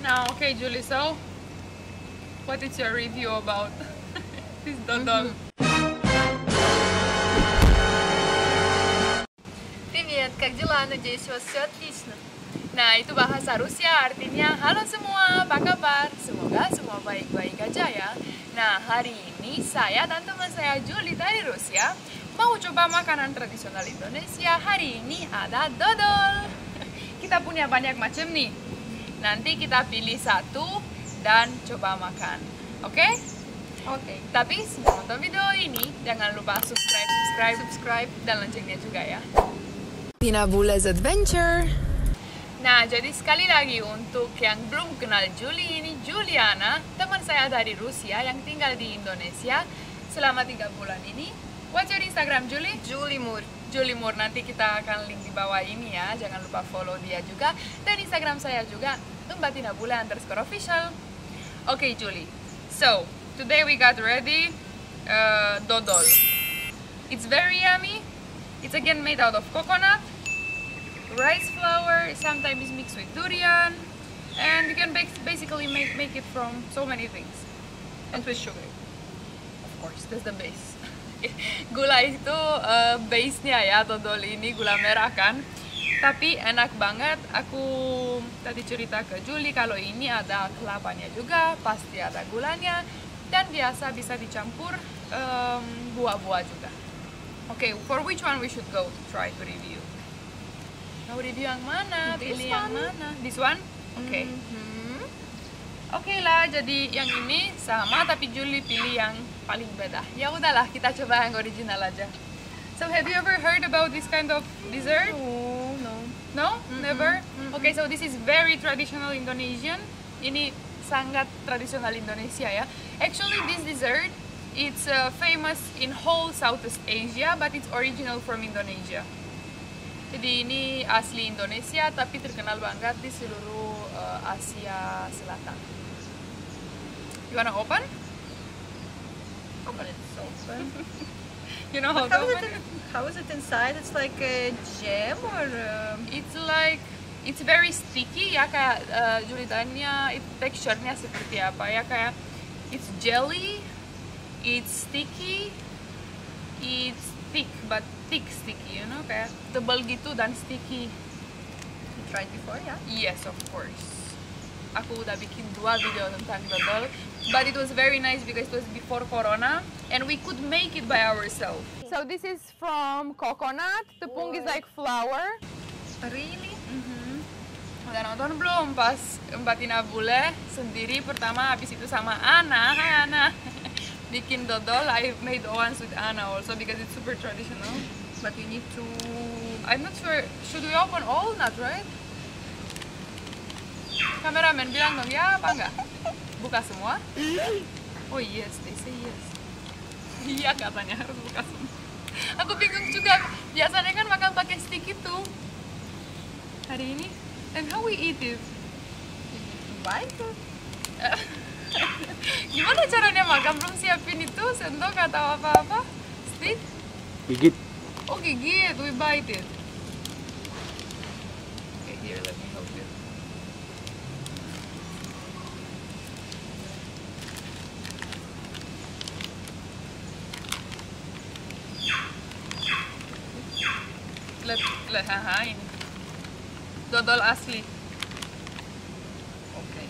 Now, okay, Julie, so what is your review about this dodol? Привет, как дела? Надеюсь, у вас все отлично. Nah, itu bahasa Rusia, artinya halo semua, apa kabar? Semoga semua baik-baik aja ya. Nah, hari ini saya dan teman saya Julie dari Rusia mau coba makanan tradisional Indonesia. Hari ini ada dodol. Kita punya banyak macam nih. Nanti kita pilih satu dan coba makan. Oke? Oke. Tapi sebelum nonton video ini, jangan lupa subscribe dan loncengnya juga ya. Tina Bule's Adventure. Nah, jadi sekali lagi untuk yang belum kenal Julie, ini Juliana, teman saya dari Rusia yang tinggal di Indonesia selama 3 bulan ini. What's your Instagram, Julie? Julie Moore. Julie Moore, nanti kita akan link di bawah ini ya. Jangan lupa follow dia juga. Dan Instagram saya juga, @tinabule_official. Okay, Julie. So, today we got ready dodol. It's very yummy. It's again made out of coconut, rice flour, sometimes mixed with durian, and you can basically make it from so many things. And with sugar. Of course, that's the base. Gula itu base-nya ya, dodol ini gula merah kan. Tapi enak banget. Aku tadi cerita ke Julie kalau ini ada kelapanya juga, pasti ada gulanya, dan biasa bisa dicampur buah-buah juga. Okay, for which one we should go to try to review? Mau review yang mana? Pilih yang mana? This one? Oke. Oke lah, jadi yang ini sama tapi Julie pilih yang paling beda. Ya udahlah, kita coba yang original aja. So have you ever heard about this kind of dessert? No. No? Never? Okay, so this is very traditional Indonesian. Ini sangat tradisional Indonesia ya. Actually, this dessert it's famous in whole Southeast Asia, but it's original from Indonesia. Jadi ini asli Indonesia, tapi terkenal banget di seluruh Asia Selatan. You wanna open? Open it. It's open. You know how to open it? How is it inside? It's like a jam or? It's very sticky ya, kayak Julitannya, texture-nya seperti apa ya, kayak it's jelly, it's sticky, it's thick but sticky, you know, kayak tebal gitu dan sticky. You tried before, yeah? Yes, of course. Aku udah bikin 2 video tentang dodol, but it was very nice because it was before Corona and we could make it by ourselves. So this is from coconut. Tepung is like flour. Really? Udah nonton belum pas Mbak Tina Bule sendiri pertama, habis itu sama Ana. Hai Ana. Bikin dodol. I made once with Ana also because it's super traditional. But you need to. I'm not sure. Should we open all? Not right? Kameramen bilang dong ya apa enggak? Buka semua? Oh yes, they say yes. Iya katanya harus buka semua. Aku bingung juga. Biasanya kan makan pakai stick itu. Hari ini, and how we eat it? Bite it? Gimana caranya makan? Belum siapin itu sendok atau apa-apa? Stick? Gigit. Oh gigit, we bite it. Okay, here, let me hold it. Ini dodol asli. Okay.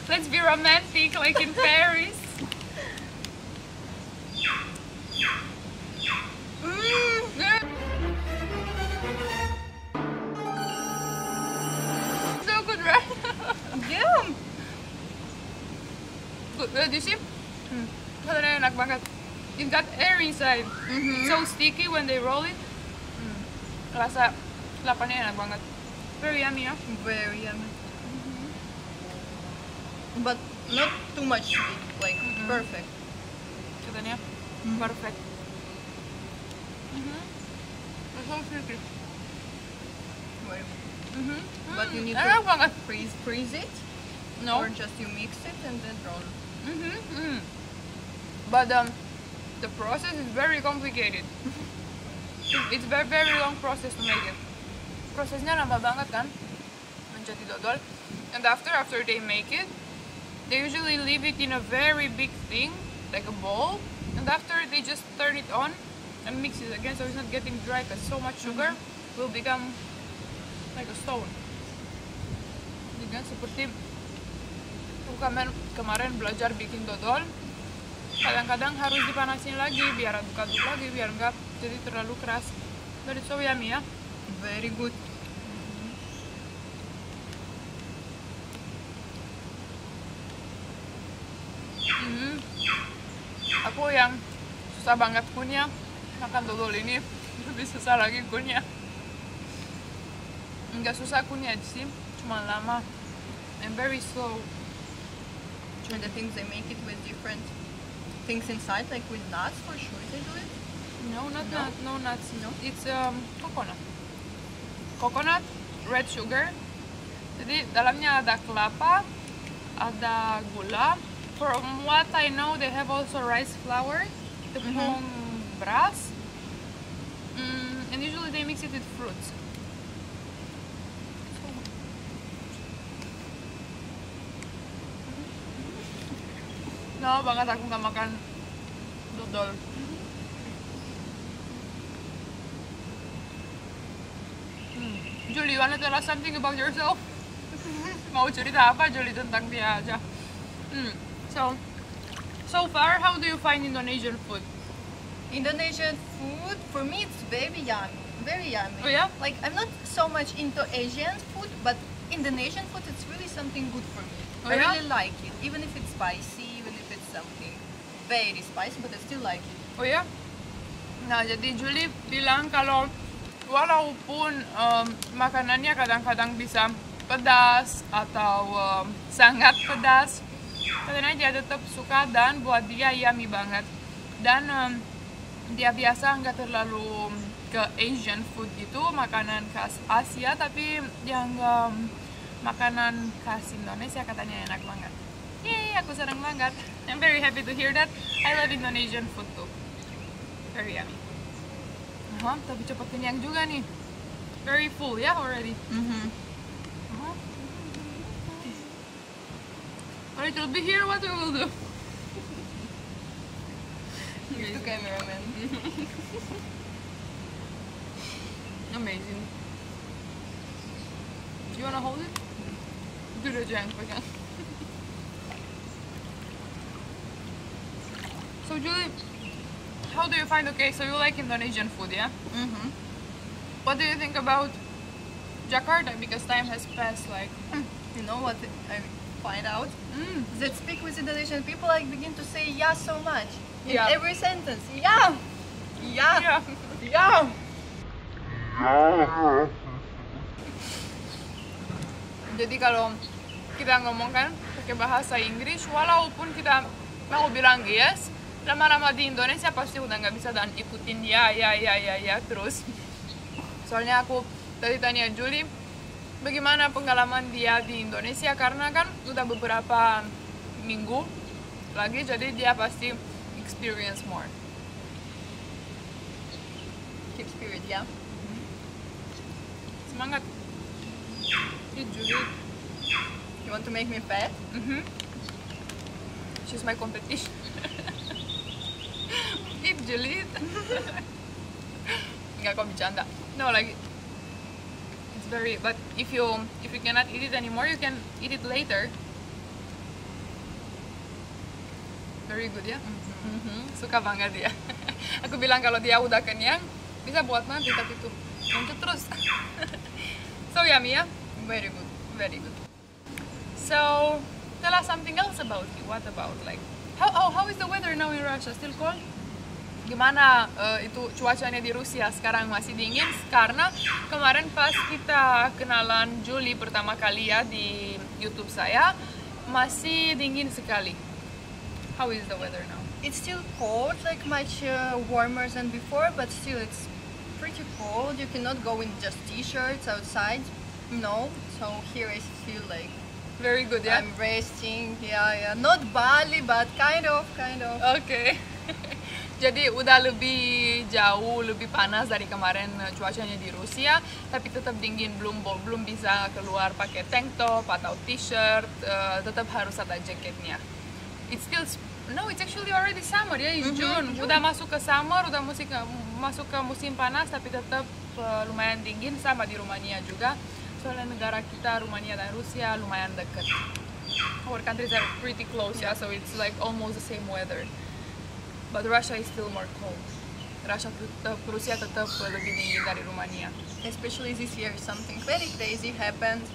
Let's be romantic like in Paris. So good, right? Yum! Good, do you see? Katanya enak banget. It got air inside. So sticky when they roll it. Rasa kelapanya enak banget. Very yummy ya. Very yummy. But not too much sweet, like perfect. Katanya perfect. It's so sticky. Very. But you need enak banget. to freeze it, No. or just you mix it and then roll. But the process is very complicated. It's very long process to make it. prosesnya lama banget kan menjadi dodol. And after they make it, they usually leave it in a very big thing, like a bowl. And after they just turn it on and mix it again, so it's not getting dry because so much sugar will become like a stone. Jadi kan seperti aku kemarin belajar bikin dodol, kadang-kadang harus dipanasin lagi biar aduk-aduk lagi biar enggak jadi terlalu keras. But it's so yummy ya. Very good. Aku yang susah banget kunyah makan dodol ini lebih susah lagi kunyah. Enggak susah kunyah sih, cuma lama and very slow. And the things they make it with different things inside, like with nuts for sure they do it. No, not No? nut, no nuts. No? It's coconut. Coconut, red sugar. Jadi dalamnya ada kelapa, ada gula. From what I know, they have also rice flour, tepung beras, and usually they mix it with fruits. Lama banget aku nggak makan dodol. Julie, you wanna tell us something about yourself? Mau cerita apa Julie tentang dia aja? So far, how do you find Indonesian food? Indonesian food, for me, it's very yummy. Very yummy. Oh, yeah? Like, I'm not so much into Asian food, but Indonesian food, it's really something good for me. Oh, I yeah? really like it. Even if it's spicy, even if it's something very spicy, but I still like it. Oh ya? Nah, jadi Julie bilang kalau walaupun makanannya kadang-kadang bisa pedas atau sangat pedas, katanya dia tetap suka dan buat dia yummy banget. Dan dia biasa nggak terlalu ke Asian food gitu, makanan khas Asia, tapi yang makanan khas Indonesia katanya enak banget. Yay, aku senang banget. I'm very happy to hear that. I love Indonesian food too. Very yummy. Tapi cepat kenyang juga nih. Very full ya already. Alright, you'll be here. What we will do? Here's the cameraman. Amazing. Do you wanna hold it? Do the jang pegang. So Julie, how do you find, okay, so you like Indonesian food, yeah? What do you think about Jakarta? Because time has passed, like... You know what I find out? That speak with Indonesian people, I begin to say yeah so much. In Yeah. every sentence. Yeah! Yeah! Yeah. Yeah! Jadi kalau kita ngomong kan pakai bahasa Inggris, walaupun kita mau bilang yes, lama-lama di Indonesia pasti udah nggak bisa dan ikutin ya terus. Soalnya aku tadi tanya Julie, bagaimana pengalaman dia di Indonesia karena kan udah beberapa minggu lagi, jadi dia pasti experience more. Keep spirit, yeah? Semangat. Julie. You want to make me fat? She's my competition. Eat Julie. Enggak, kok bercanda. No, like it's very. But if you cannot eat it anymore, you can eat it later. Very good ya. Suka banget dia. Aku bilang kalau dia udah kenyang bisa buat nanti, tapi tuh lanjut terus. So yummy ya. Very good. Very good. So tell us something else about you. What about like how is the weather now in Russia? Still cold? Gimana itu cuacanya di Rusia sekarang? Masih dingin? Karena kemarin pas kita kenalan Julie pertama kali ya di YouTube saya, masih dingin sekali. How is the weather now? It's still cold, like much warmer than before, but still it's pretty cold. You cannot go in just t-shirts outside. No, so here I feel like Very good, yeah? I'm resting. Yeah. Not Bali, but kind of. Okay. Jadi udah lebih jauh, lebih panas dari kemarin cuacanya di Rusia, tapi tetap dingin, belum bisa keluar pakai tank top atau t-shirt, tetap harus ada jaketnya. It's actually already summer ya, it's June. Udah masuk ke summer, udah masuk ke musim panas, tapi tetap lumayan dingin, sama di Rumania juga. Soalnya negara kita, Rumania dan Rusia lumayan dekat. Our countries are pretty close, yeah, so it's like almost the same weather. But Russia is still more cold. Rusia tetap lebih dingin dari Rumania. Especially this year, something very crazy happened.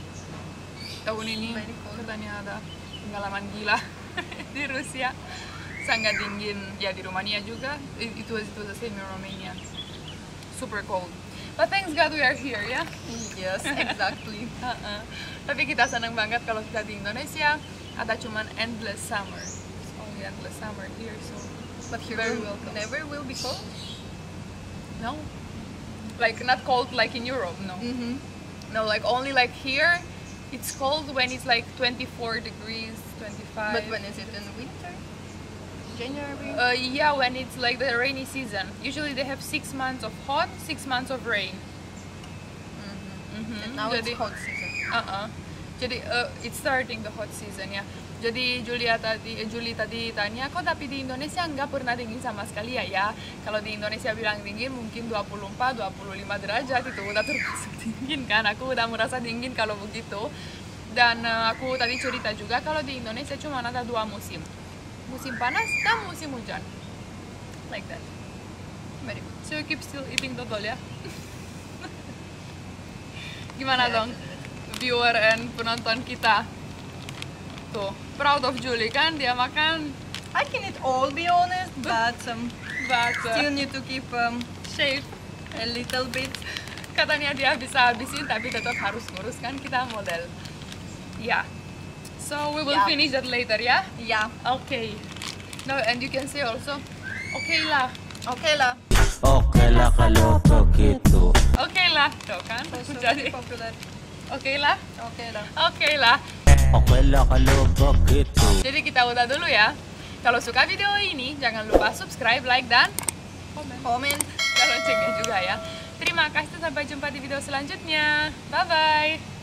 Tahun ini Very cold. katanya ada pengalaman gila di Rusia. Sangat dingin ya, di Rumania juga. It was the same in Romania. Super cold. But thanks God we are here ya. Yes, exactly. Tapi kita senang banget kalau kita di Indonesia ada cuman endless summer. It's only endless summer here, so But here very welcome. never will be cold. No, like not cold like in Europe. No, no, like only like here. It's cold when it's like 24 degrees, 25. But when is it in winter? January? Yeah, when it's like the rainy season. Usually they have 6 months of hot, 6 months of rain. And now Jadi- it's hot season. Jadi it's starting the hot season ya. Jadi Julie tadi tanya, kok tapi di Indonesia nggak pernah dingin sama sekali ya? Kalau di Indonesia bilang dingin mungkin 24, 25 derajat itu udah termasuk dingin kan? Aku udah merasa dingin kalau begitu. Dan aku tadi cerita juga kalau di Indonesia cuma ada 2 musim. Musim panas dan musim hujan. Like that. Very good. So you keep still eating dodol ya? Gimana dong viewer and penonton kita? Tuh, proud of Julie kan, dia makan I can eat all, be honest, but but still need to keep shape. a little bit. Katanya dia bisa habisin tapi tetap harus ngurus kan, kita model. Yeah. So we will Yeah. finish that later ya? Yeah. Okay. No, and you can say also, okay lah. Okay lah. Okay lah kalau begitu. Okay lah, tuh kan? So Jadi, popular. okay lah. Okay lah. Okay lah. Okay lah kalau begitu. Jadi kita udah dulu ya. Kalau suka video ini, jangan lupa subscribe, like, dan Comment. loncengnya juga ya. Terima kasih, sampai jumpa di video selanjutnya. Bye-bye.